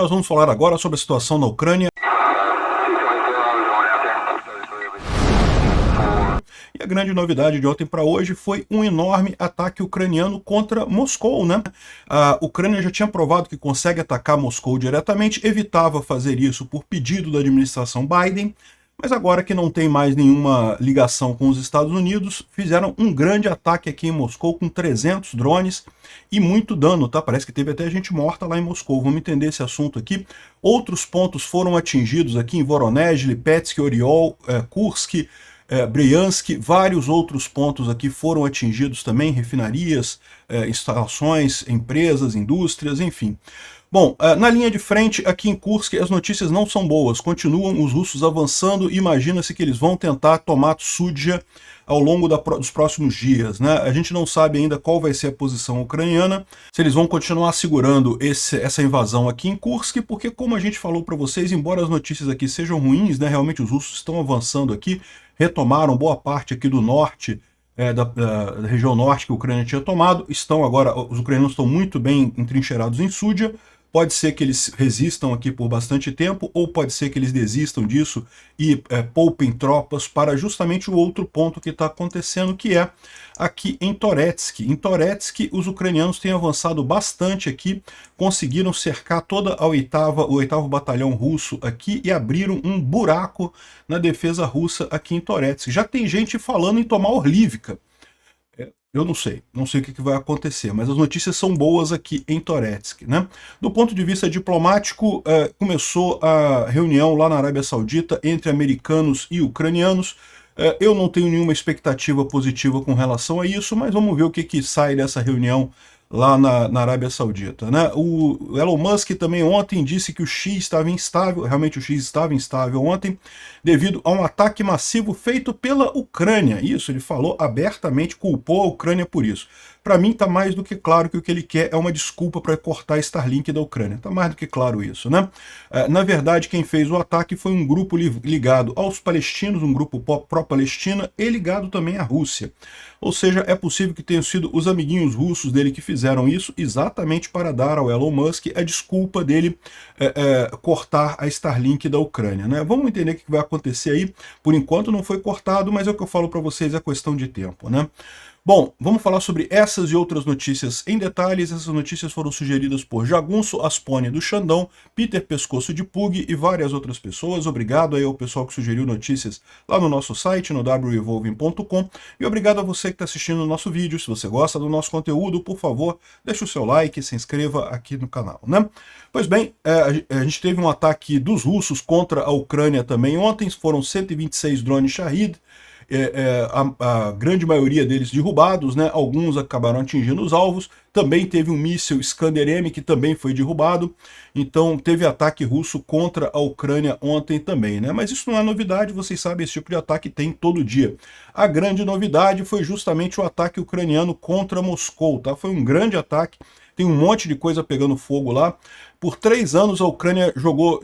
Nós vamos falar agora sobre a situação na Ucrânia. E a grande novidade de ontem para hoje foi um enorme ataque ucraniano contra Moscou, né? A Ucrânia já tinha provado que consegue atacar Moscou diretamente, evitava fazer isso por pedido da administração Biden, mas agora que não tem mais nenhuma ligação com os Estados Unidos, fizeram um grande ataque aqui em Moscou com 300 drones e muito dano, tá? Parece que teve até gente morta lá em Moscou. Vamos entender esse assunto aqui. Outros pontos foram atingidos aqui em Voronezh, Lipetsk, Oriol, Kursk, Bryansk, vários outros pontos aqui foram atingidos também, refinarias, instalações, empresas, indústrias, enfim. Bom, na linha de frente, aqui em Kursk, as notícias não são boas. Continuam os russos avançando e imagina-se que eles vão tentar tomar Sudzha ao longo dos próximos dias, né? A gente não sabe ainda qual vai ser a posição ucraniana, se eles vão continuar segurando essa invasão aqui em Kursk, porque como a gente falou para vocês, embora as notícias aqui sejam ruins, né, realmente os russos estão avançando aqui, retomaram boa parte aqui do norte, da região norte que a Ucrânia tinha tomado, estão agora, os ucranianos estão muito bem entrincheirados em Sudzha. Pode ser que eles resistam aqui por bastante tempo, ou pode ser que eles desistam disso e poupem tropas para justamente o outro ponto que está acontecendo, que é aqui em Toretsk. Em Toretsk, os ucranianos têm avançado bastante aqui, conseguiram cercar toda o 8º Batalhão Russo aqui e abriram um buraco na defesa russa aqui em Toretsk. Já tem gente falando em tomar Orlivka. Eu não sei o que vai acontecer, mas as notícias são boas aqui em Toretsk, né? Do ponto de vista diplomático, começou a reunião lá na Arábia Saudita entre americanos e ucranianos. Eu não tenho nenhuma expectativa positiva com relação a isso, mas vamos ver o que sai dessa reunião lá na Arábia Saudita, né? O Elon Musk também ontem disse que o X estava instável, realmente o X estava instável ontem, devido a um ataque massivo feito pela Ucrânia. Isso, ele falou abertamente, culpou a Ucrânia por isso. Para mim está mais do que claro que o que ele quer é uma desculpa para cortar Starlink da Ucrânia. Está mais do que claro isso, né? Na verdade, quem fez o ataque foi um grupo ligado aos palestinos, um grupo pró-Palestina e ligado também à Rússia. Ou seja, é possível que tenham sido os amiguinhos russos dele que fizeram isso exatamente para dar ao Elon Musk a desculpa dele cortar a Starlink da Ucrânia, né? Vamos entender o que vai acontecer aí. Por enquanto não foi cortado, mas é o que eu falo para vocês, é questão de tempo, né? Bom, vamos falar sobre essas e outras notícias em detalhes. Essas notícias foram sugeridas por Jagunço Aspone do Xandão, Peter Pescoço de Pug e várias outras pessoas. Obrigado aí ao pessoal que sugeriu notícias lá no nosso site, no wevolving.com. E obrigado a você que está assistindo o nosso vídeo. Se você gosta do nosso conteúdo, por favor, deixe o seu like, se inscreva aqui no canal, né? Pois bem, a gente teve um ataque dos russos contra a Ucrânia também ontem. Foram 126 drones Shahid. A grande maioria deles derrubados, né? Alguns acabaram atingindo os alvos. Também teve um míssil Iskander-M que também foi derrubado. Então teve ataque russo contra a Ucrânia ontem também, né? Mas isso não é novidade, vocês sabem, esse tipo de ataque tem todo dia. A grande novidade foi justamente o ataque ucraniano contra Moscou, tá? Foi um grande ataque. Tem um monte de coisa pegando fogo lá. Por 3 anos a Ucrânia jogou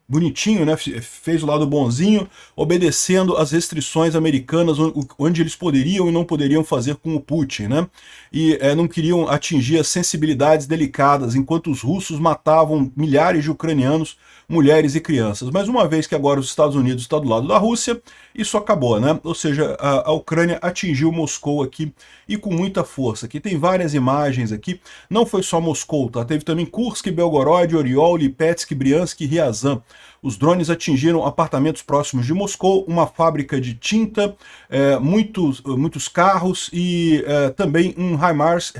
bonitinho, né? Fez o lado bonzinho, obedecendo às restrições americanas, onde eles poderiam e não poderiam fazer com o Putin, né? E não queriam atingir as sensibilidades delicadas, enquanto os russos matavam milhares de ucranianos, mulheres e crianças. Mas uma vez que agora os Estados Unidos estão do lado da Rússia, isso acabou, né? Ou seja, a Ucrânia atingiu Moscou aqui e com muita força. Aqui tem várias imagens aqui. Não foi só Moscou, tá? Teve também Kursk, Belgorod, Oriol, Lipetsk, Bryansk e Ryazan. Os drones atingiram apartamentos próximos de Moscou, uma fábrica de tinta, muitos carros e também um HIMARS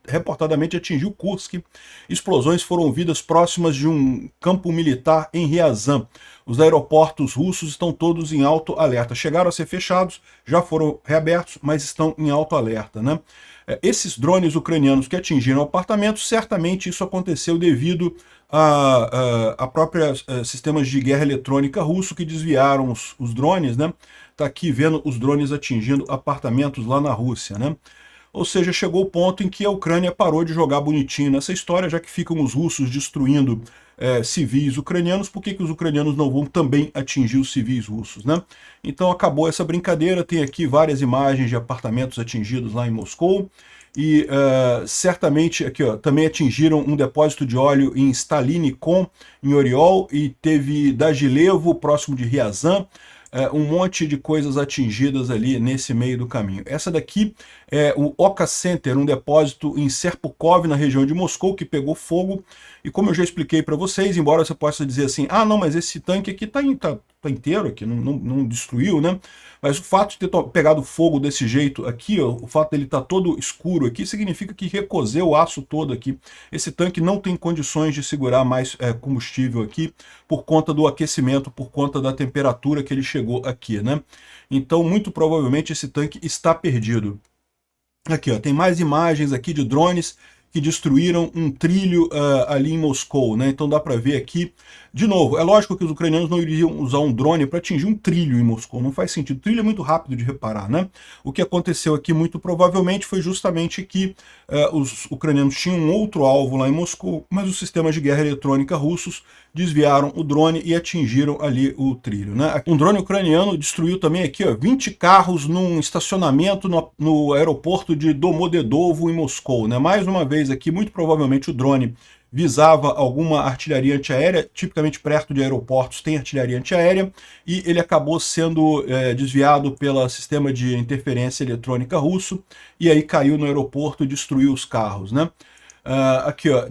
reportadamente atingiu Kursk. Explosões foram ouvidas próximas de um campo militar em Ryazan. Os aeroportos russos estão todos em alto alerta. Chegaram a ser fechados, já foram reabertos, mas estão em alto alerta, né? Esses drones ucranianos que atingiram apartamentos, certamente isso aconteceu devido a próprios sistemas de guerra eletrônica russo que desviaram os drones, né? Tá aqui vendo os drones atingindo apartamentos lá na Rússia, né? Ou seja, chegou o ponto em que a Ucrânia parou de jogar bonitinho nessa história, já que ficam os russos destruindo civis ucranianos, por que os ucranianos não vão também atingir os civis russos, né? Então acabou essa brincadeira, tem aqui várias imagens de apartamentos atingidos lá em Moscou, e certamente aqui, ó, também atingiram um depósito de óleo em Stalinikon, em Oriol, e teve Dagilevo, próximo de Ryazan, um monte de coisas atingidas ali nesse meio do caminho. Essa daqui é o Oka Center, um depósito em Serpukov, na região de Moscou, que pegou fogo. E como eu já expliquei para vocês, embora você possa dizer assim, ah não, mas esse tanque aqui tá inteiro, aqui, não destruiu, né? Mas o fato de ter pegado fogo desse jeito aqui, ó, o fato dele estar todo escuro aqui, significa que recoseu o aço todo aqui. Esse tanque não tem condições de segurar mais combustível aqui, por conta do aquecimento, por conta da temperatura que ele chegou aqui, né? Então, muito provavelmente, esse tanque está perdido. Aqui, ó, tem mais imagens aqui de drones que destruíram um trilho ali em Moscou, né? Então dá para ver aqui, de novo, é lógico que os ucranianos não iriam usar um drone para atingir um trilho em Moscou, não faz sentido, o trilho é muito rápido de reparar, né? O que aconteceu aqui muito provavelmente foi justamente que os ucranianos tinham um outro alvo lá em Moscou, mas os sistemas de guerra eletrônica russos desviaram o drone e atingiram ali o trilho, né? Um drone ucraniano destruiu também aqui, ó, 20 carros num estacionamento no aeroporto de Domodedovo, em Moscou, né? Mais uma vez aqui, muito provavelmente o drone visava alguma artilharia antiaérea, tipicamente perto de aeroportos tem artilharia antiaérea, e ele acabou sendo desviado pelo sistema de interferência eletrônica russo, e aí caiu no aeroporto e destruiu os carros, né? Aqui, ó,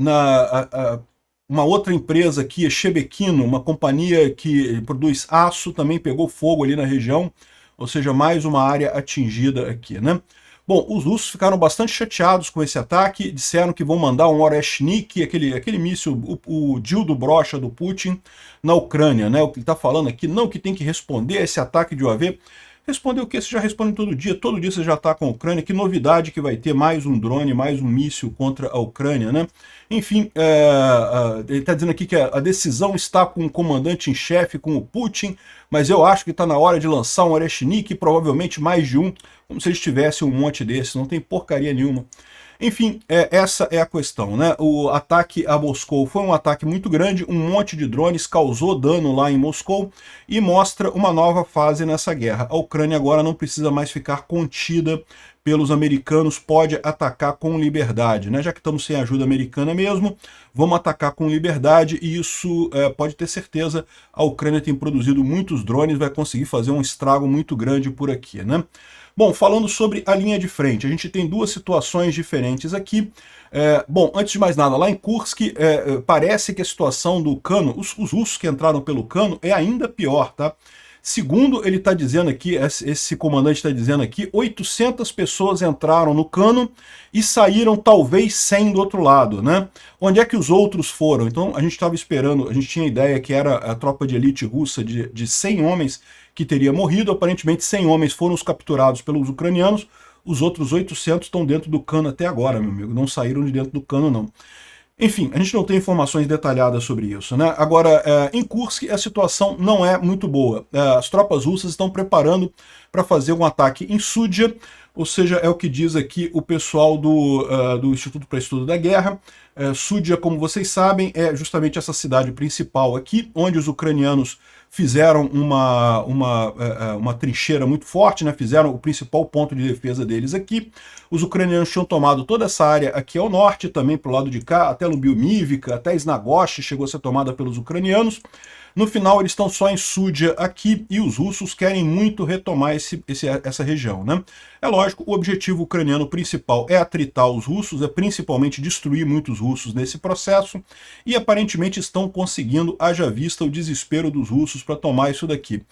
uma outra empresa aqui, a Shebekino, uma companhia que produz aço, também pegou fogo ali na região, ou seja, mais uma área atingida aqui, né? Bom, os russos ficaram bastante chateados com esse ataque, disseram que vão mandar um Oreshnik, aquele míssil, o dildo brocha do Putin, na Ucrânia, né? O que ele está falando aqui, não, que tem que responder a esse ataque de UAV. Responder o que? Você já responde todo dia você já está com a Ucrânia, que novidade que vai ter mais um drone, mais um míssil contra a Ucrânia, né? Enfim, ele está dizendo aqui que a decisão está com o comandante em chefe, com o Putin, mas eu acho que está na hora de lançar um Oreshnik, provavelmente mais de um, como se eles tivessem um monte desses, não tem porcaria nenhuma. Enfim, essa é a questão, né? O ataque a Moscou foi um ataque muito grande, um monte de drones causou dano lá em Moscou e mostra uma nova fase nessa guerra. A Ucrânia agora não precisa mais ficar contida pelos americanos, pode atacar com liberdade, né? Já que estamos sem ajuda americana mesmo, vamos atacar com liberdade e isso, pode ter certeza, a Ucrânia tem produzido muitos drones, vai conseguir fazer um estrago muito grande por aqui, né? Bom, falando sobre a linha de frente, a gente tem duas situações diferentes aqui. Bom, antes de mais nada, lá em Kursk, parece que a situação do cano, os russos que entraram pelo cano, é ainda pior, tá? Segundo ele está dizendo aqui, esse comandante está dizendo aqui, 800 pessoas entraram no cano e saíram talvez 100 do outro lado, né? Onde é que os outros foram? Então a gente estava esperando, a gente tinha a ideia que era a tropa de elite russa de 100 homens que teria morrido, aparentemente 100 homens foram os capturados pelos ucranianos, os outros 800 estão dentro do cano até agora, meu amigo, não saíram de dentro do cano não. Enfim, a gente não tem informações detalhadas sobre isso, né? Agora, em Kursk a situação não é muito boa. As tropas russas estão preparando para fazer um ataque em Sudzha, ou seja, é o que diz aqui o pessoal do Instituto para Estudo da Guerra. Sudzha, como vocês sabem, é justamente essa cidade principal aqui, onde os ucranianos fizeram uma trincheira muito forte, né? Fizeram o principal ponto de defesa deles aqui. Os ucranianos tinham tomado toda essa área aqui ao norte, também para o lado de cá, até Lubiomivka, até Snagosh chegou a ser tomada pelos ucranianos. No final, eles estão só em Sudzha aqui e os russos querem muito retomar essa região, né? É lógico, o objetivo ucraniano principal é atritar os russos, é principalmente destruir muitos russos nesse processo e aparentemente estão conseguindo, haja vista o desespero dos russos para tomar isso daqui.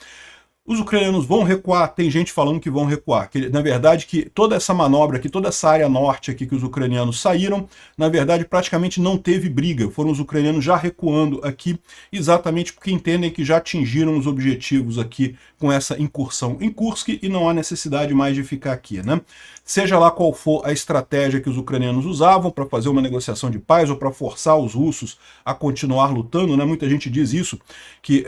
Os ucranianos vão recuar, tem gente falando que vão recuar, que na verdade que toda essa manobra aqui, toda essa área norte aqui que os ucranianos saíram, na verdade praticamente não teve briga, foram os ucranianos já recuando aqui, exatamente porque entendem que já atingiram os objetivos aqui com essa incursão em Kursk e não há necessidade mais de ficar aqui, né? Seja lá qual for a estratégia que os ucranianos usavam para fazer uma negociação de paz ou para forçar os russos a continuar lutando, né? Muita gente diz isso, que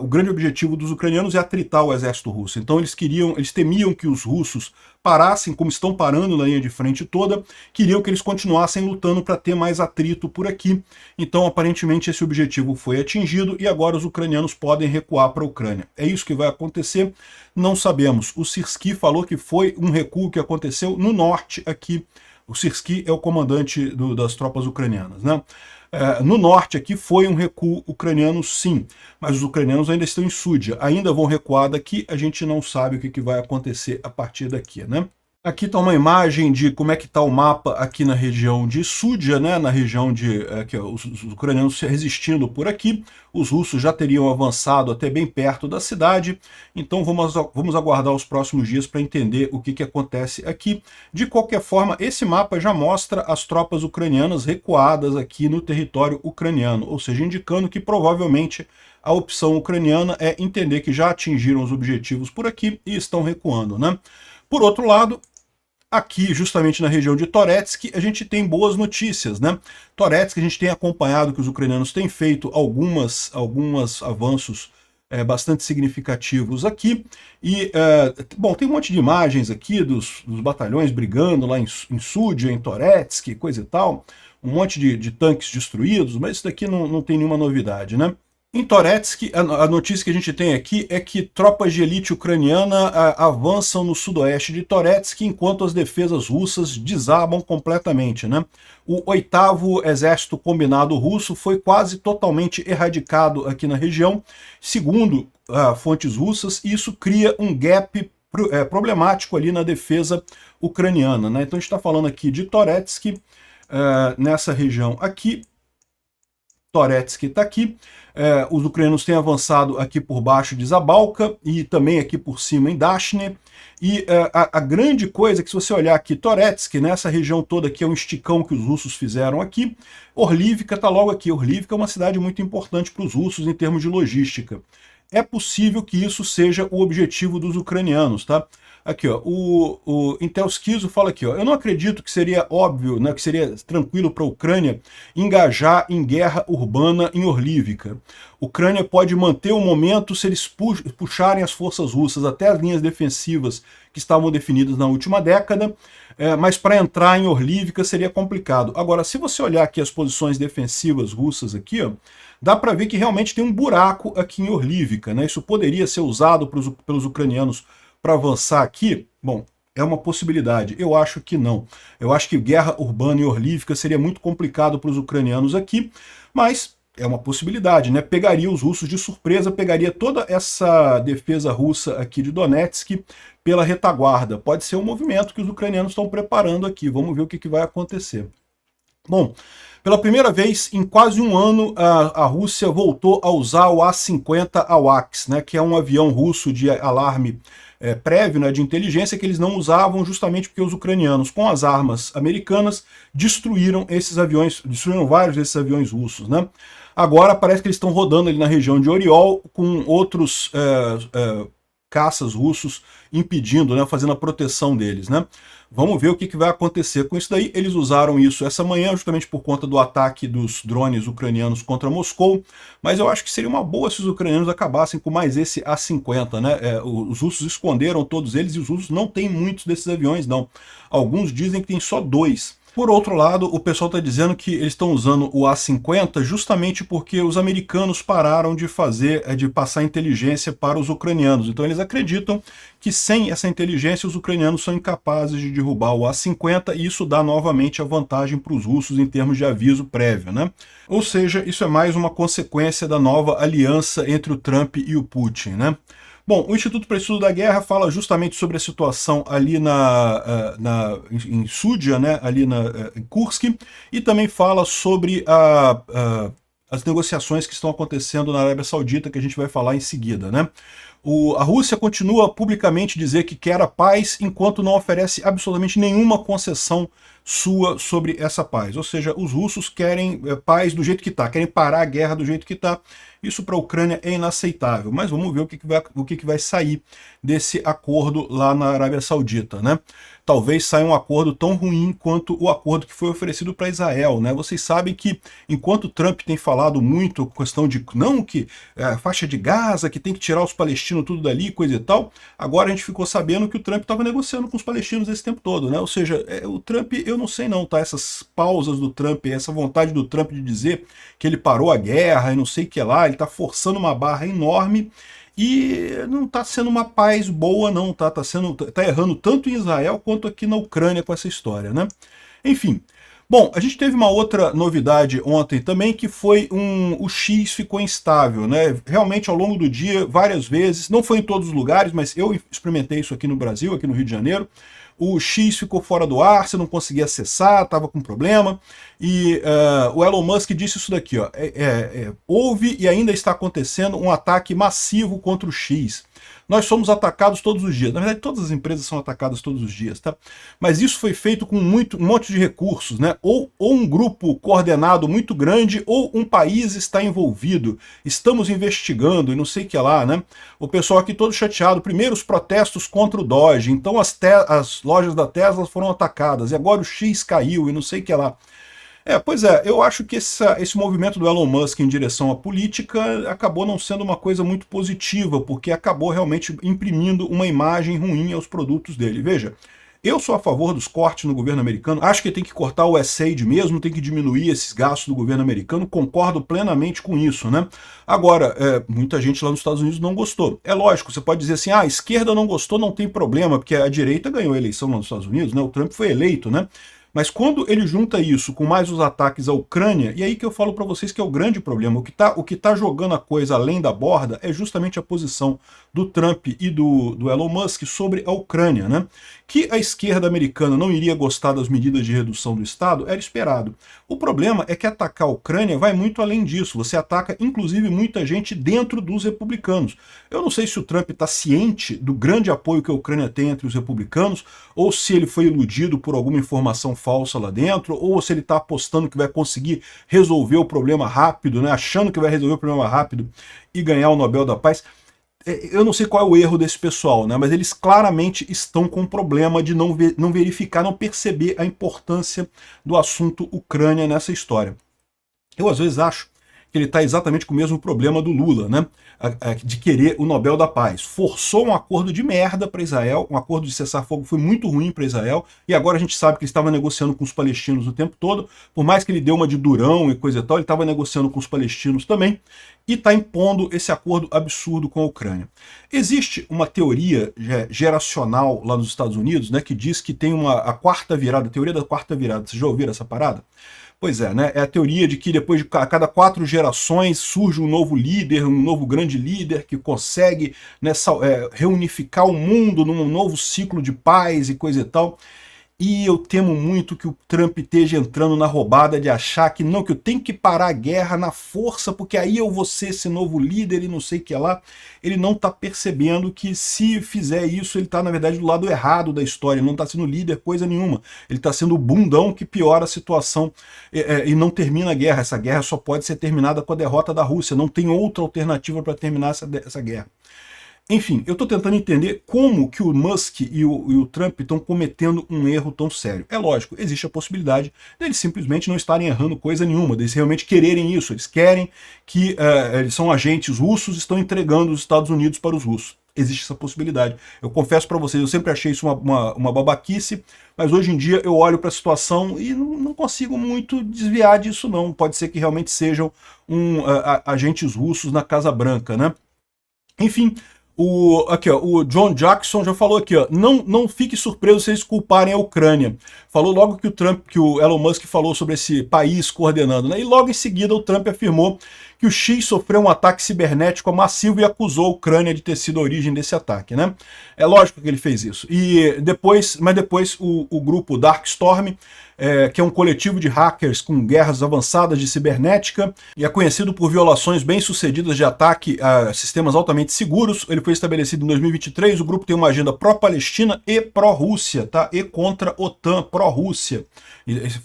o grande objetivo dos ucranianos é atritar o exército russo. Então eles temiam que os russos parassem, como estão parando na linha de frente toda, queriam que eles continuassem lutando para ter mais atrito por aqui. Então, aparentemente, esse objetivo foi atingido e agora os ucranianos podem recuar para a Ucrânia. É isso que vai acontecer? Não sabemos. O Sirski falou que foi um recuo que aconteceu no norte aqui O Syrskyi é o comandante das tropas ucranianas, né? No norte aqui foi um recuo ucraniano, sim, mas os ucranianos ainda estão em Súdia, ainda vão recuar daqui, a gente não sabe o que vai acontecer a partir daqui, né? Aqui está uma imagem de como é que está o mapa aqui na região de Súdia, né, na região de aqui, ó, os ucranianos resistindo por aqui, os russos já teriam avançado até bem perto da cidade, então vamos aguardar os próximos dias para entender o que acontece aqui. De qualquer forma, esse mapa já mostra as tropas ucranianas recuadas aqui no território ucraniano, ou seja, indicando que provavelmente a opção ucraniana é entender que já atingiram os objetivos por aqui e estão recuando, né? Por outro lado, aqui, justamente na região de Toretsk, a gente tem boas notícias, né? Toretsk, a gente tem acompanhado que os ucranianos têm feito alguns avanços bastante significativos aqui. E, bom, tem um monte de imagens aqui dos batalhões brigando lá em Súdia, em Toretsk, coisa e tal. Um monte de tanques destruídos, mas isso daqui não tem nenhuma novidade, né? Em Toretsk, a notícia que a gente tem aqui é que tropas de elite ucraniana avançam no sudoeste de Toretsk, enquanto as defesas russas desabam completamente, né? O 8º Exército Combinado Russo foi quase totalmente erradicado aqui na região, segundo fontes russas, e isso cria um gap problemático ali na defesa ucraniana, né? Então a gente está falando aqui de Toretsk, nessa região aqui. Toretsk está aqui. Os ucranianos têm avançado aqui por baixo de Zabalka e também aqui por cima em Dashne. E a grande coisa é que se você olhar aqui, Toretsk, nessa região toda aqui é um esticão que os russos fizeram aqui. Orlivka está logo aqui. Orlivka é uma cidade muito importante para os russos em termos de logística. É possível que isso seja o objetivo dos ucranianos, tá? Aqui, ó, o Intel Schizo fala aqui, ó, eu não acredito que seria óbvio, né, que seria tranquilo para a Ucrânia engajar em guerra urbana em Orlivka. Ucrânia pode manter o momento se eles puxarem as forças russas até as linhas defensivas que estavam definidas na última década, mas para entrar em Orlivka seria complicado. Agora, se você olhar aqui as posições defensivas russas aqui, ó, dá para ver que realmente tem um buraco aqui em Orlivka, né? Isso poderia ser usado pelos ucranianos para avançar aqui. Bom, é uma possibilidade. Eu acho que não. Eu acho que guerra urbana em Orlivka seria muito complicado para os ucranianos aqui, mas é uma possibilidade, né? Pegaria os russos de surpresa, pegaria toda essa defesa russa aqui de Donetsk pela retaguarda. Pode ser um movimento que os ucranianos estão preparando aqui. Vamos ver o que vai acontecer. Bom, pela primeira vez em quase um ano, a Rússia voltou a usar o A-50 AWACS, né, que é um avião russo de alarme prévio, né, de inteligência, que eles não usavam justamente porque os ucranianos, com as armas americanas, destruíram esses aviões, destruíram vários desses aviões russos, né? Agora parece que eles estão rodando ali na região de Oriol com outros caças russos impedindo, né, fazendo a proteção deles, né? Vamos ver o que vai acontecer com isso daí. Eles usaram isso essa manhã justamente por conta do ataque dos drones ucranianos contra Moscou, mas eu acho que seria uma boa se os ucranianos acabassem com mais esse A-50, né? Os russos esconderam todos eles e os russos não têm muitos desses aviões, não. Alguns dizem que tem só 2. Por outro lado, o pessoal está dizendo que eles estão usando o A-50 justamente porque os americanos pararam de passar inteligência para os ucranianos. Então eles acreditam que sem essa inteligência os ucranianos são incapazes de derrubar o A-50 e isso dá novamente a vantagem para os russos em termos de aviso prévio, né? Ou seja, isso é mais uma consequência da nova aliança entre o Trump e o Putin, né? Bom, o Instituto para Estudo da Guerra fala justamente sobre a situação ali em Súdia, né, ali em Kursk, e também fala sobre as negociações que estão acontecendo na Arábia Saudita, que a gente vai falar em seguida, né? A Rússia continua publicamente a dizer que quer a paz, enquanto não oferece absolutamente nenhuma concessão sua sobre essa paz. Ou seja, os russos querem paz do jeito que está, querem parar a guerra do jeito que está. Isso para a Ucrânia é inaceitável, mas vamos ver o que vai sair desse acordo lá na Arábia Saudita, né? Talvez saia um acordo tão ruim quanto o acordo que foi oferecido para Israel, né? Vocês sabem que, enquanto Trump tem falado muito questão de não que a faixa de Gaza, que tem que tirar os palestinos tudo dali, coisa e tal, agora a gente ficou sabendo que o Trump estava negociando com os palestinos esse tempo todo, né? Ou seja, o Trump, eu não sei não, tá? Essas pausas do Trump, essa vontade do Trump de dizer que ele parou a guerra e não sei o que lá, ele está forçando uma barra enorme. E não está sendo uma paz boa, não, tá? Tá errando tanto em Israel quanto aqui na Ucrânia com essa história, né? Enfim. Bom, a gente teve uma outra novidade ontem também, que foi o X ficou instável, né? Realmente ao longo do dia, várias vezes, não foi em todos os lugares, mas eu experimentei isso aqui no Brasil, aqui no Rio de Janeiro. O X ficou fora do ar, você não conseguia acessar, estava com problema, e o Elon Musk disse isso daqui, ó, houve e ainda está acontecendo um ataque massivo contra o X. Nós somos atacados todos os dias. Na verdade, todas as empresas são atacadas todos os dias, tá? Mas isso foi feito com um monte de recursos, né? Ou um grupo coordenado muito grande, ou um país está envolvido. Estamos investigando e não sei o que lá, né? O pessoal aqui todo chateado. Primeiro os protestos contra o Doge, então as lojas da Tesla foram atacadas, e agora o X caiu e não sei o que lá. Pois é, eu acho que esse movimento do Elon Musk em direção à política acabou não sendo uma coisa muito positiva, porque acabou realmente imprimindo uma imagem ruim aos produtos dele. Veja, eu sou a favor dos cortes no governo americano, acho que tem que cortar o USAID mesmo, tem que diminuir esses gastos do governo americano, concordo plenamente com isso, né? Agora, muita gente lá nos Estados Unidos não gostou. É lógico, você pode dizer assim, a esquerda não gostou, não tem problema, porque a direita ganhou a eleição lá nos Estados Unidos, né? O Trump foi eleito, né? Mas quando ele junta isso com mais os ataques à Ucrânia, e aí que eu falo para vocês que é o grande problema, o que tá jogando a coisa além da borda é justamente a posição do Trump e do Elon Musk sobre a Ucrânia, né? Que a esquerda americana não iria gostar das medidas de redução do Estado, era esperado. O problema é que atacar a Ucrânia vai muito além disso, você ataca inclusive muita gente dentro dos republicanos. Eu não sei se o Trump está ciente do grande apoio que a Ucrânia tem entre os republicanos, ou se ele foi iludido por alguma informação falsa lá dentro, ou se ele está apostando que vai conseguir resolver o problema rápido, né, achando que vai resolver o problema rápido e ganhar o Nobel da Paz. Eu não sei qual é o erro desse pessoal, né, mas eles claramente estão com um problema de não verificar, não perceber a importância do assunto Ucrânia nessa história. Eu às vezes acho que ele está exatamente com o mesmo problema do Lula, né? De querer o Nobel da Paz. Forçou um acordo de merda para Israel, um acordo de cessar-fogo foi muito ruim para Israel, e agora a gente sabe que ele estava negociando com os palestinos o tempo todo, por mais que ele deu uma de durão e coisa e tal, ele estava negociando com os palestinos também, e está impondo esse acordo absurdo com a Ucrânia. Existe uma teoria geracional lá nos Estados Unidos, né, que diz que tem a quarta virada, a teoria da quarta virada. Vocês já ouviram essa parada? Pois é, né? É a teoria de que depois de cada 4 gerações surge um novo líder, um novo grande líder que consegue, né, reunificar o mundo num novo ciclo de paz e coisa e tal. E eu temo muito que o Trump esteja entrando na roubada de achar que não, que eu tenho que parar a guerra na força, porque aí eu vou ser esse novo líder e não sei o que lá. Ele não está percebendo que se fizer isso, ele está, na verdade, do lado errado da história. Ele não está sendo líder coisa nenhuma. Ele está sendo o bundão que piora a situação e não termina a guerra. Essa guerra só pode ser terminada com a derrota da Rússia. Não tem outra alternativa para terminar essa guerra. Enfim, eu estou tentando entender como que o Musk e o Trump estão cometendo um erro tão sério. É lógico, existe a possibilidade deles simplesmente não estarem errando coisa nenhuma, deles realmente quererem isso, eles querem que eles são agentes russos e estão entregando os Estados Unidos para os russos. Existe essa possibilidade. Eu confesso para vocês, eu sempre achei isso uma babaquice, mas hoje em dia eu olho para a situação e não consigo muito desviar disso não. Pode ser que realmente sejam agentes russos na Casa Branca, né? Enfim... Aqui, ó, o John Jackson já falou aqui, ó, não fique surpreso se eles culparem a Ucrânia. Falou logo que o Elon Musk falou sobre esse país coordenando, né? E logo em seguida o Trump afirmou que o X sofreu um ataque cibernético massivo e acusou a Ucrânia de ter sido a origem desse ataque, né? É lógico que ele fez isso. Mas depois o grupo Darkstorm, que é um coletivo de hackers com guerras avançadas de cibernética e é conhecido por violações bem-sucedidas de ataque a sistemas altamente seguros. Ele foi estabelecido em 2023, o grupo tem uma agenda pró-Palestina e pró-Rússia, tá? E contra a OTAN, pró-Rússia.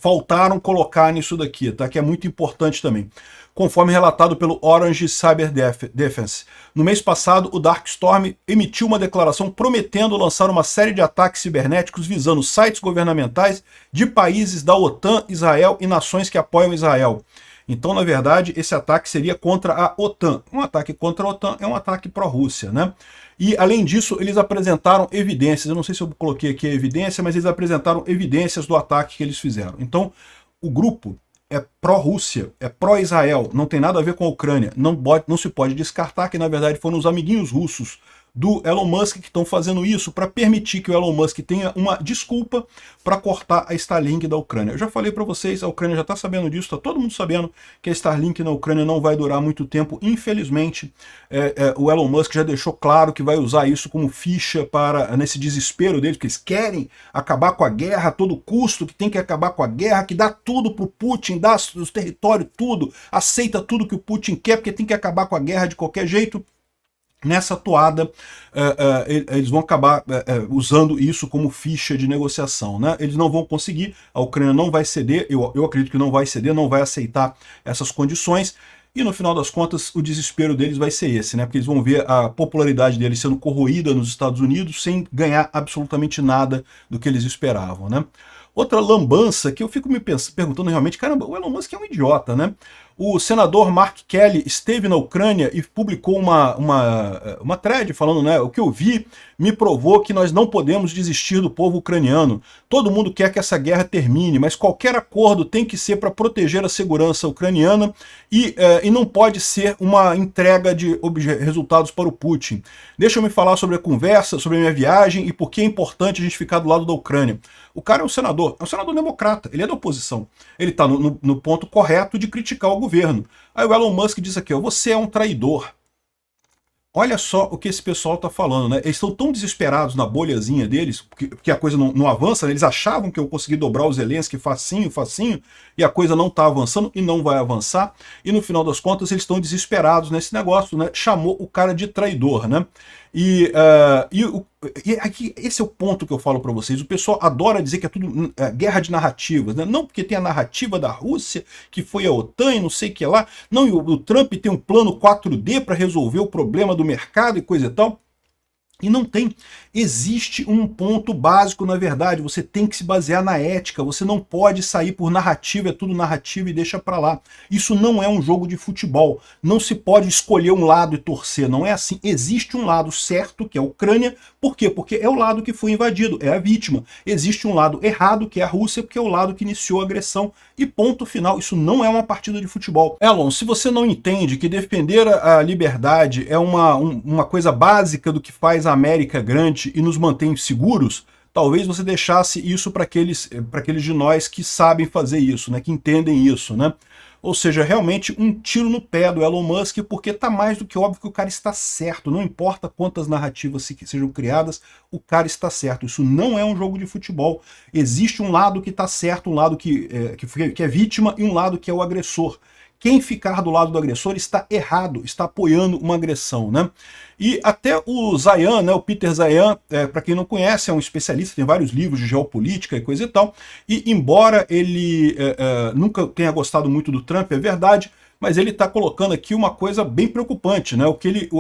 Faltaram colocar nisso daqui, tá? Que é muito importante também. Conforme relatado pelo Orange Cyber Defense. No mês passado, o Darkstorm emitiu uma declaração prometendo lançar uma série de ataques cibernéticos visando sites governamentais de países da OTAN, Israel e nações que apoiam Israel. Então, na verdade, esse ataque seria contra a OTAN. Um ataque contra a OTAN é um ataque pró-Rússia, né? E, além disso, eles apresentaram evidências. Eu não sei se eu coloquei aqui a evidência, mas eles apresentaram evidências do ataque que eles fizeram. Então, o grupo é pró-Rússia, é pró-Israel, não tem nada a ver com a Ucrânia. Não se pode descartar que, na verdade, foram os amiguinhos russos do Elon Musk que estão fazendo isso para permitir que o Elon Musk tenha uma desculpa para cortar a Starlink da Ucrânia. Eu já falei para vocês, a Ucrânia já está sabendo disso, está todo mundo sabendo que a Starlink na Ucrânia não vai durar muito tempo, infelizmente. O Elon Musk já deixou claro que vai usar isso como ficha para nesse desespero deles, porque eles querem acabar com a guerra a todo custo, que tem que acabar com a guerra, que dá tudo para o Putin, dá os territórios, tudo, aceita tudo que o Putin quer, porque tem que acabar com a guerra de qualquer jeito. Nessa toada, eles vão acabar usando isso como ficha de negociação, né? Eles não vão conseguir, a Ucrânia não vai ceder, eu acredito que não vai ceder, não vai aceitar essas condições, e no final das contas o desespero deles vai ser esse, né? Porque eles vão ver a popularidade deles sendo corroída nos Estados Unidos sem ganhar absolutamente nada do que eles esperavam, né? Outra lambança que eu fico me perguntando realmente, caramba, o Elon Musk é um idiota, né? O senador Mark Kelly esteve na Ucrânia e publicou uma thread falando, né, o que eu vi me provou que nós não podemos desistir do povo ucraniano. Todo mundo quer que essa guerra termine, mas qualquer acordo tem que ser para proteger a segurança ucraniana e não pode ser uma entrega de resultados para o Putin. Deixa eu me falar sobre a conversa, sobre a minha viagem e por que é importante a gente ficar do lado da Ucrânia. O cara é um senador democrata, ele é da oposição. Ele está no ponto correto de criticar o governo. Aí o Elon Musk diz aqui, ó, você é um traidor. Olha só o que esse pessoal está falando, né? Eles estão tão desesperados na bolhazinha deles, porque a coisa não avança, né? Eles achavam que eu consegui dobrar o Zelensky facinho, e a coisa não está avançando e não vai avançar, e no final das contas eles estão desesperados nesse negócio, né? Chamou o cara de traidor, né? E aqui, esse é o ponto que eu falo para vocês. O pessoal adora dizer que é tudo guerra de narrativas, né? Não porque tem a narrativa da Rússia, que foi a OTAN e não sei o que lá. Não, e o Trump tem um plano 4D para resolver o problema do mercado e coisa e tal. E não tem. Existe um ponto básico, na verdade, você tem que se basear na ética, você não pode sair por narrativa, é tudo narrativa e deixa pra lá. Isso não é um jogo de futebol, não se pode escolher um lado e torcer, não é assim. Existe um lado certo, que é a Ucrânia, por quê? Porque é o lado que foi invadido, é a vítima. Existe um lado errado, que é a Rússia, porque é o lado que iniciou a agressão, e ponto final, isso não é uma partida de futebol. Elon, se você não entende que defender a liberdade é uma coisa básica do que faz a América grande e nos mantém seguros, talvez você deixasse isso para aqueles de nós que sabem fazer isso, né, que entendem isso, né? Ou seja, realmente um tiro no pé do Elon Musk, porque tá mais do que óbvio que o cara está certo, não importa quantas narrativas sejam criadas, o cara está certo. Isso não é um jogo de futebol. Existe um lado que está certo, um lado que é vítima e um lado que é o agressor. Quem ficar do lado do agressor está errado, está apoiando uma agressão, né? E até o Zayan, né, o Peter Zayan, para quem não conhece, é um especialista, tem vários livros de geopolítica e coisa e tal, e embora ele nunca tenha gostado muito do Trump, é verdade, mas ele está colocando aqui uma coisa bem preocupante, né?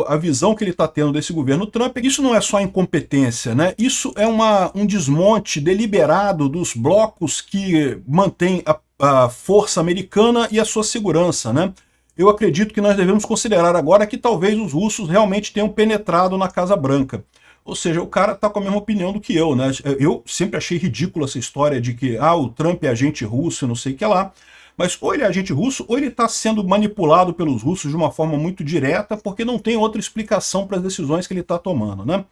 A visão que ele está tendo desse governo Trump, isso não é só incompetência, né? Isso é um desmonte deliberado dos blocos que mantêm a força americana e a sua segurança, né? Eu acredito que nós devemos considerar agora que talvez os russos realmente tenham penetrado na Casa Branca. Ou seja, o cara está com a mesma opinião do que eu, né? Eu sempre achei ridícula essa história de que o Trump é agente russo e não sei o que lá. Mas ou ele é agente russo, ou ele está sendo manipulado pelos russos de uma forma muito direta, porque não tem outra explicação para as decisões que ele está tomando, né?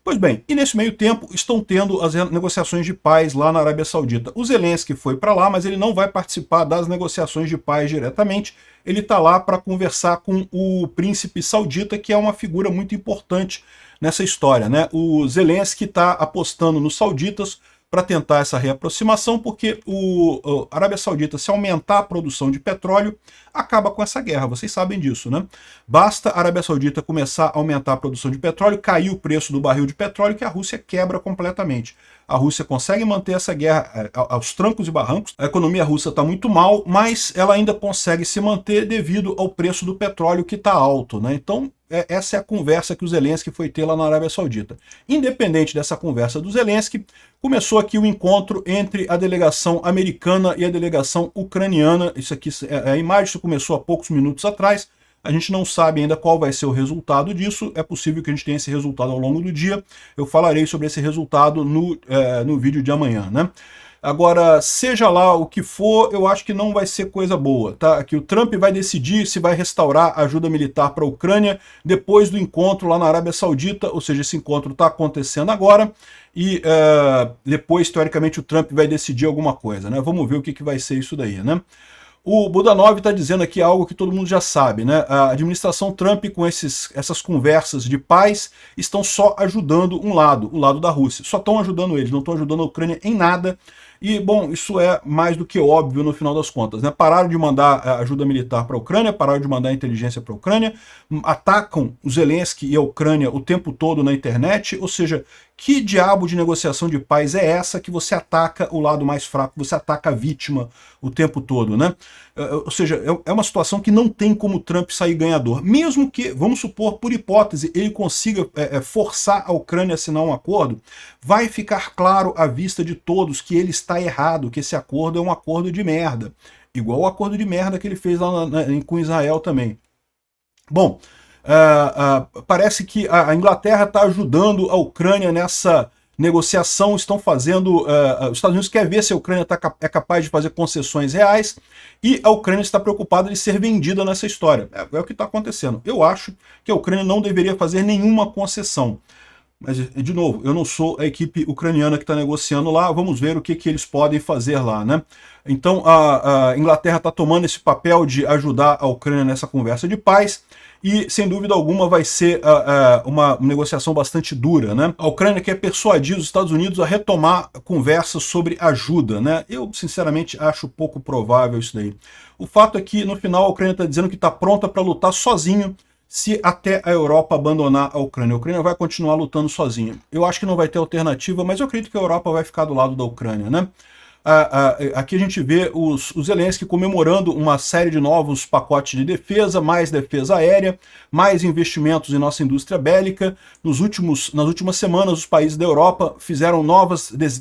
Pois bem, e nesse meio tempo estão tendo as negociações de paz lá na Arábia Saudita. O Zelensky foi para lá, mas ele não vai participar das negociações de paz diretamente. Ele está lá para conversar com o príncipe saudita, que é uma figura muito importante nessa história, né? O Zelensky está apostando nos sauditas para tentar essa reaproximação, porque a Arábia Saudita, se aumentar a produção de petróleo, acaba com essa guerra, vocês sabem disso, né? Basta a Arábia Saudita começar a aumentar a produção de petróleo, cair o preço do barril de petróleo, que a Rússia quebra completamente. A Rússia consegue manter essa guerra aos trancos e barrancos, a economia russa está muito mal, mas ela ainda consegue se manter devido ao preço do petróleo que está alto, né? Então, essa é a conversa que o Zelensky foi ter lá na Arábia Saudita. Independente dessa conversa do Zelensky, começou aqui o encontro entre a delegação americana e a delegação ucraniana. Isso aqui é a imagem, isso começou há poucos minutos atrás. A gente não sabe ainda qual vai ser o resultado disso. É possível que a gente tenha esse resultado ao longo do dia. Eu falarei sobre esse resultado no vídeo de amanhã, né? Agora, seja lá o que for, eu acho que não vai ser coisa boa, tá? Que o Trump vai decidir se vai restaurar a ajuda militar para a Ucrânia depois do encontro lá na Arábia Saudita, ou seja, esse encontro está acontecendo agora, e depois, teoricamente, o Trump vai decidir alguma coisa, né? Vamos ver o que vai ser isso daí, né? O Budanov está dizendo aqui algo que todo mundo já sabe, né? A administração Trump, com essas conversas de paz, estão só ajudando um lado, o lado da Rússia. Só estão ajudando eles, não estão ajudando a Ucrânia em nada. E, bom, isso é mais do que óbvio no final das contas, né? Pararam de mandar ajuda militar para a Ucrânia, pararam de mandar inteligência para a Ucrânia, atacam o Zelensky e a Ucrânia o tempo todo na internet, ou seja, que diabo de negociação de paz é essa que você ataca o lado mais fraco, você ataca a vítima o tempo todo, né? Ou seja, é uma situação que não tem como Trump sair ganhador. Mesmo que, vamos supor, por hipótese, ele consiga forçar a Ucrânia a assinar um acordo, vai ficar claro à vista de todos que ele está errado, que esse acordo é um acordo de merda. Igual o acordo de merda que ele fez lá com Israel também. Bom, parece que a Inglaterra está ajudando a Ucrânia nessa negociação, estão fazendo... os Estados Unidos quer ver se a Ucrânia é capaz de fazer concessões reais, e a Ucrânia está preocupada de ser vendida nessa história. É o que está acontecendo. Eu acho que a Ucrânia não deveria fazer nenhuma concessão. Mas, de novo, eu não sou a equipe ucraniana que está negociando lá, vamos ver o que eles podem fazer lá, né? Então, a Inglaterra está tomando esse papel de ajudar a Ucrânia nessa conversa de paz, e, sem dúvida alguma, vai ser uma negociação bastante dura, né? A Ucrânia quer persuadir os Estados Unidos a retomar conversas sobre ajuda, né? Eu, sinceramente, acho pouco provável isso daí. O fato é que, no final, a Ucrânia está dizendo que está pronta para lutar sozinho, se até a Europa abandonar a Ucrânia. A Ucrânia vai continuar lutando sozinha. Eu acho que não vai ter alternativa, mas eu acredito que a Europa vai ficar do lado da Ucrânia, né? Aqui a gente vê o Zelensky comemorando uma série de novos pacotes de defesa, mais defesa aérea, mais investimentos em nossa indústria bélica. Nas últimas semanas, os países da Europa fizeram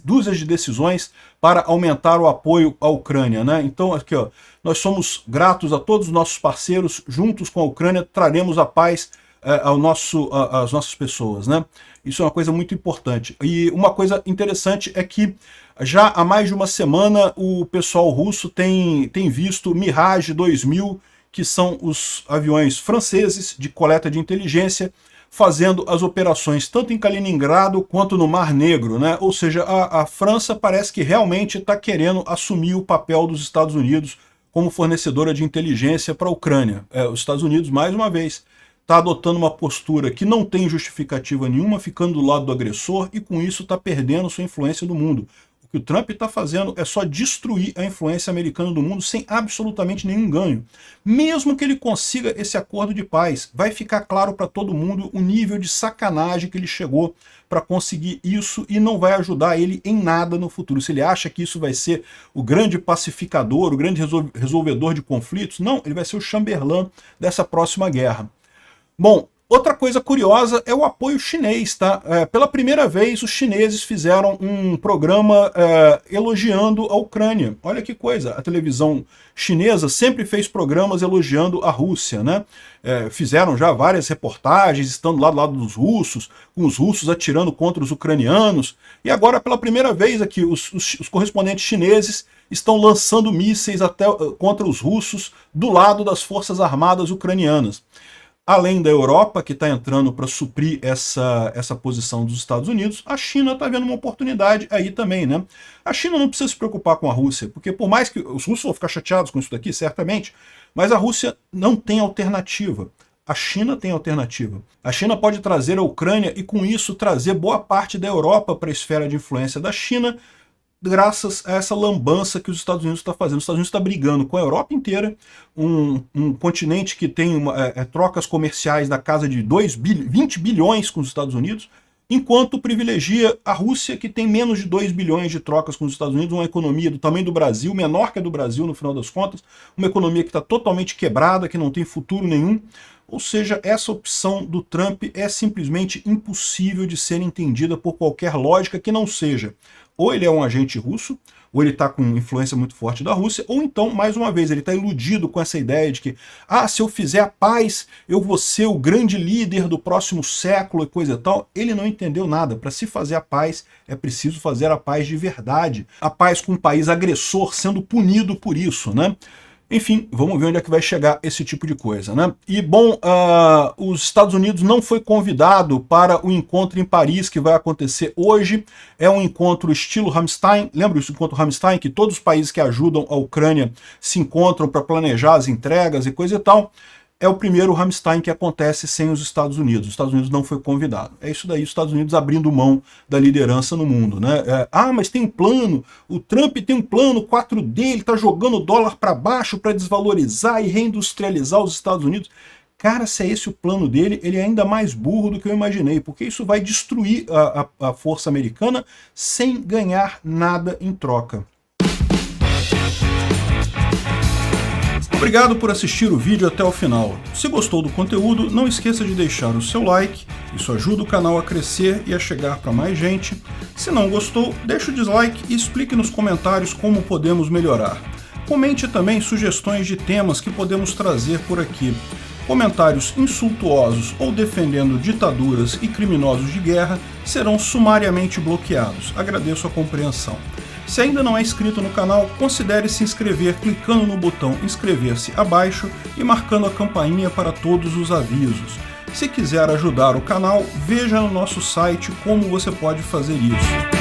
dúzias de decisões para aumentar o apoio à Ucrânia, né? Então, aqui, ó, nós somos gratos a todos os nossos parceiros, juntos com a Ucrânia traremos a paz às nossas pessoas, né? Isso é uma coisa muito importante. E uma coisa interessante é que já há mais de uma semana o pessoal russo tem visto Mirage 2000, que são os aviões franceses de coleta de inteligência, fazendo as operações tanto em Kaliningrado quanto no Mar Negro, né? Ou seja, a França parece que realmente está querendo assumir o papel dos Estados Unidos como fornecedora de inteligência para a Ucrânia. Os Estados Unidos, mais uma vez, está adotando uma postura que não tem justificativa nenhuma, ficando do lado do agressor, e com isso está perdendo sua influência no mundo. O que o Trump está fazendo é só destruir a influência americana do mundo sem absolutamente nenhum ganho. Mesmo que ele consiga esse acordo de paz, vai ficar claro para todo mundo o nível de sacanagem que ele chegou para conseguir isso, e não vai ajudar ele em nada no futuro. Se ele acha que isso vai ser o grande pacificador, o grande resolvedor de conflitos, não, ele vai ser o Chamberlain dessa próxima guerra. Bom, outra coisa curiosa é o apoio chinês, tá? Pela primeira vez, os chineses fizeram um programa elogiando a Ucrânia. Olha que coisa, a televisão chinesa sempre fez programas elogiando a Rússia, né? Fizeram já várias reportagens, estando lá do lado dos russos, com os russos atirando contra os ucranianos, e agora, pela primeira vez aqui, os correspondentes chineses estão lançando mísseis contra os russos do lado das forças armadas ucranianas. Além da Europa, que está entrando para suprir essa posição dos Estados Unidos, a China está vendo uma oportunidade aí também, né? A China não precisa se preocupar com a Rússia, porque por mais que os russos vão ficar chateados com isso daqui, certamente, mas a Rússia não tem alternativa. A China tem alternativa. A China pode trazer a Ucrânia e, com isso, trazer boa parte da Europa para a esfera de influência da China, graças a essa lambança que os Estados Unidos está fazendo. Os Estados Unidos está brigando com a Europa inteira, um continente que tem trocas comerciais da casa de 20 bilhões com os Estados Unidos, enquanto privilegia a Rússia, que tem menos de 2 bilhões de trocas com os Estados Unidos, uma economia do tamanho do Brasil, menor que a do Brasil no final das contas, uma economia que está totalmente quebrada, que não tem futuro nenhum. Ou seja, essa opção do Trump é simplesmente impossível de ser entendida por qualquer lógica que não seja: ou ele é um agente russo, ou ele está com influência muito forte da Rússia, ou então, mais uma vez, ele está iludido com essa ideia de que, se eu fizer a paz, eu vou ser o grande líder do próximo século e coisa e tal. Ele não entendeu nada. Para se fazer a paz, é preciso fazer a paz de verdade. A paz com um país agressor sendo punido por isso, né? Enfim, vamos ver onde é que vai chegar esse tipo de coisa, né? E, bom, os Estados Unidos não foi convidado para o encontro em Paris, que vai acontecer hoje. É um encontro estilo Rammstein. Lembra do encontro Rammstein, que todos os países que ajudam a Ucrânia se encontram para planejar as entregas e coisa e tal? É o primeiro Rammstein que acontece sem os Estados Unidos. Os Estados Unidos não foi convidado. É isso daí, os Estados Unidos abrindo mão da liderança no mundo, né? Mas tem um plano, o Trump tem um plano 4D, ele está jogando o dólar para baixo para desvalorizar e reindustrializar os Estados Unidos. Cara, se é esse o plano dele, ele é ainda mais burro do que eu imaginei, porque isso vai destruir a força americana sem ganhar nada em troca. Obrigado por assistir o vídeo até o final. Se gostou do conteúdo, não esqueça de deixar o seu like, isso ajuda o canal a crescer e a chegar para mais gente. Se não gostou, deixe o dislike e explique nos comentários como podemos melhorar. Comente também sugestões de temas que podemos trazer por aqui. Comentários insultuosos ou defendendo ditaduras e criminosos de guerra serão sumariamente bloqueados. Agradeço a compreensão. Se ainda não é inscrito no canal, considere se inscrever clicando no botão inscrever-se abaixo e marcando a campainha para todos os avisos. Se quiser ajudar o canal, veja no nosso site como você pode fazer isso.